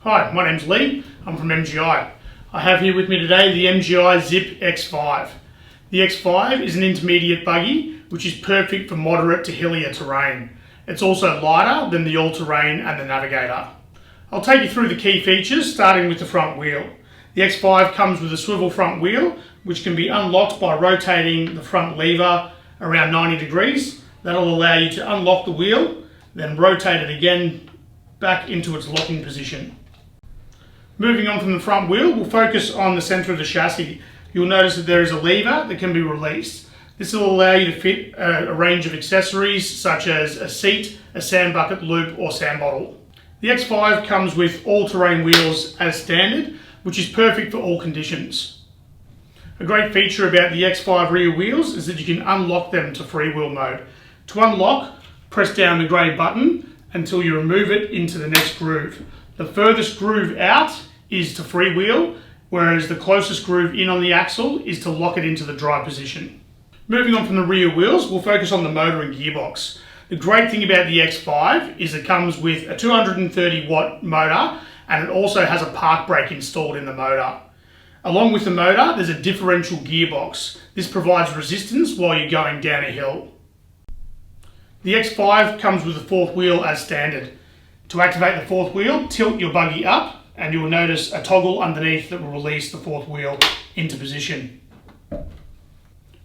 Hi, my name's Lee. I'm from MGI. I have here with me today the MGI Zip X5. The X5 is an intermediate buggy which is perfect for moderate to hillier terrain. It's also lighter than the all-terrain and the Navigator. I'll take you through the key features starting with the front wheel. The X5 comes with a swivel front wheel which can be unlocked by rotating the front lever around 90 degrees. That'll allow you to unlock the wheel, then rotate it again back into its locking position. Moving on from the front wheel, we'll focus on the centre of the chassis. You'll notice that there is a lever that can be released. This will allow you to fit a range of accessories such as a seat, a sand bucket loop or sand bottle. The X5 comes with all-terrain wheels as standard, which is perfect for all conditions. A great feature about the X5 rear wheels is that you can unlock them to freewheel mode. To unlock, press down the grey button until you remove it into the next groove. The furthest groove out is to freewheel, whereas the closest groove in on the axle is to lock it into the drive position. Moving on from the rear wheels, we'll focus on the motor and gearbox. The great thing about the X5 is it comes with a 230 watt motor and it also has a park brake installed in the motor. Along with the motor, there's a differential gearbox. This provides resistance while you're going down a hill. The X5 comes with a fourth wheel as standard. To activate the fourth wheel, tilt your buggy up and you will notice a toggle underneath that will release the fourth wheel into position.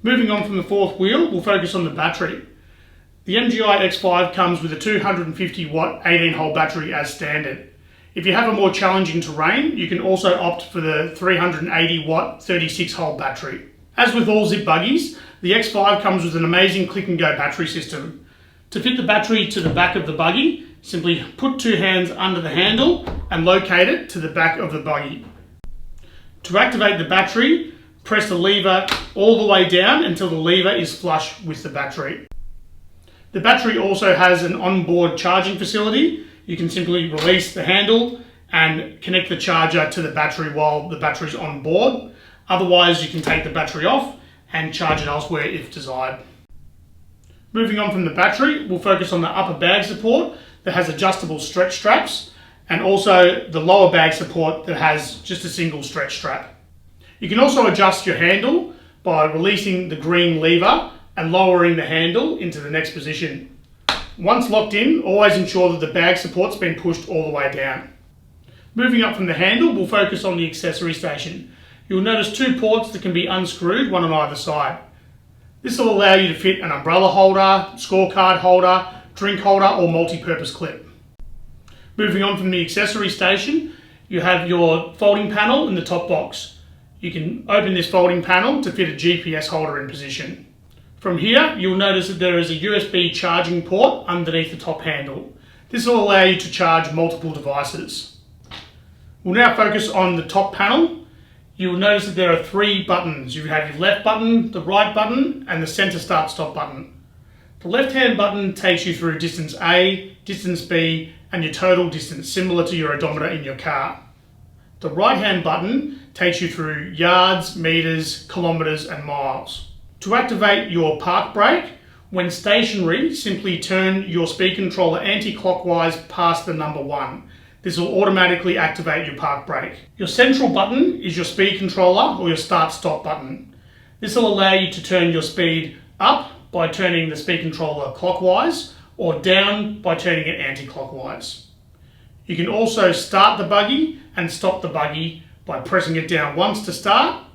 Moving on from the fourth wheel, we'll focus on the battery. The MGI X5 comes with a 250 watt 18 hole battery as standard. If you have a more challenging terrain, you can also opt for the 380 watt 36 hole battery. As with all Zip buggies, the X5 comes with an amazing click and go battery system. To fit the battery to the back of the buggy, simply put two hands under the handle and locate it to the back of the buggy. To activate the battery, press the lever all the way down until the lever is flush with the battery. The battery also has an onboard charging facility. You can simply release the handle and connect the charger to the battery while the battery is on board. Otherwise, you can take the battery off and charge it elsewhere if desired. Moving on from the battery, we'll focus on the upper bag support that has adjustable stretch straps and also the lower bag support that has just a single stretch strap. You can also adjust your handle by releasing the green lever and lowering the handle into the next position. Once locked in, always ensure that the bag support's been pushed all the way down. Moving up from the handle, we'll focus on the accessory station. You'll notice two ports that can be unscrewed, one on either side. This will allow you to fit an umbrella holder, scorecard holder, drink holder or multi-purpose clip. Moving on from the accessory station, you have your folding panel in the top box. You can open this folding panel to fit a GPS holder in position. From here, you'll notice that there is a USB charging port underneath the top handle. This will allow you to charge multiple devices. We'll now focus on the top panel. You'll notice that there are three buttons. You have your left button, the right button, and the center start stop button. The left-hand button takes you through distance A, distance B, and your total distance, similar to your odometer in your car. The right-hand button takes you through yards, meters, kilometers, and miles. To activate your park brake, when stationary, simply turn your speed controller anti-clockwise past the number 1. This will automatically activate your park brake. Your central button is your speed controller or your start-stop button. This will allow you to turn your speed up by turning the speed controller clockwise or down by turning it anti-clockwise. You can also start the buggy and stop the buggy by pressing it down once to start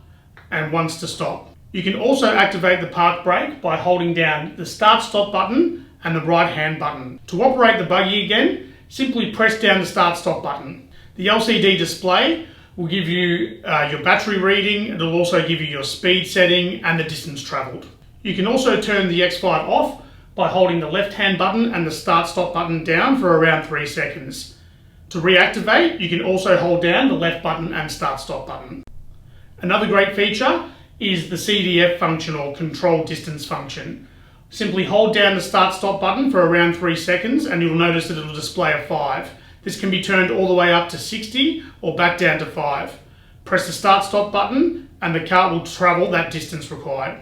and once to stop. You can also activate the park brake by holding down the start-stop button and the right-hand button. To operate the buggy again, simply press down the start-stop button. The LCD display will give you your battery reading. It will also give you your speed setting and the distance travelled. You can also turn the X5 off by holding the left-hand button and the start-stop button down for around 3 seconds. To reactivate, you can also hold down the left button and start-stop button. Another great feature is the CDF function or control distance function. Simply hold down the start stop button for around 3 seconds and you'll notice that it'll display a 5. This can be turned all the way up to 60 or back down to 5. Press the start stop button and the car will travel that distance required.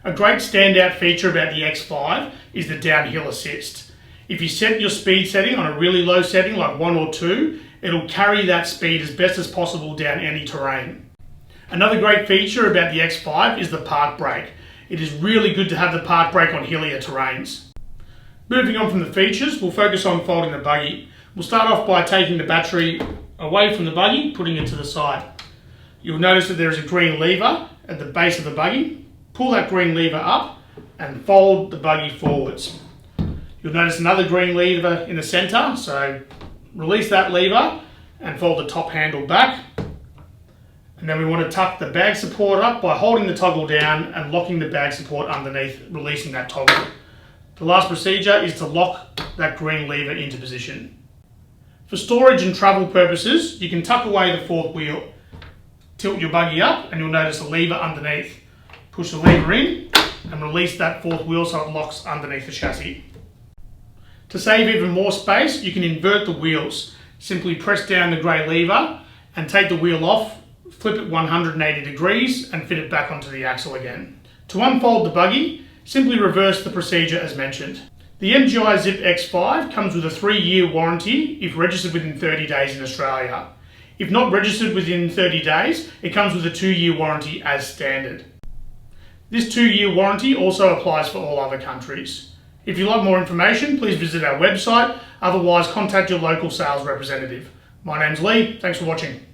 A great standout feature about the X5 is the downhill assist. If you set your speed setting on a really low setting like 1 or 2 It'll carry that speed as best as possible down any terrain. Another great feature about the X5 is the park brake. It is really good to have the park brake on hillier terrains. Moving on from the features, we'll focus on folding the buggy. We'll start off by taking the battery away from the buggy, putting it to the side. You'll notice that there is a green lever at the base of the buggy. Pull that green lever up and fold the buggy forwards. You'll notice another green lever in the centre, so release that lever and fold the top handle back. And then we want to tuck the bag support up by holding the toggle down and locking the bag support underneath, releasing that toggle. The last procedure is to lock that green lever into position. For storage and travel purposes, you can tuck away the fourth wheel, tilt your buggy up, and you'll notice a lever underneath. Push the lever in and release that fourth wheel so it locks underneath the chassis. To save even more space, you can invert the wheels. Simply press down the grey lever and take the wheel off, flip it 180 degrees and fit it back onto the axle again. To unfold the buggy, simply reverse the procedure as mentioned. The MGI Zip X5 comes with a 3-year warranty if registered within 30 days in Australia. If not registered within 30 days, it comes with a 2-year warranty as standard. This 2-year warranty also applies for all other countries. If you'd like more information, please visit our website, otherwise contact your local sales representative. My name's Lee, thanks for watching.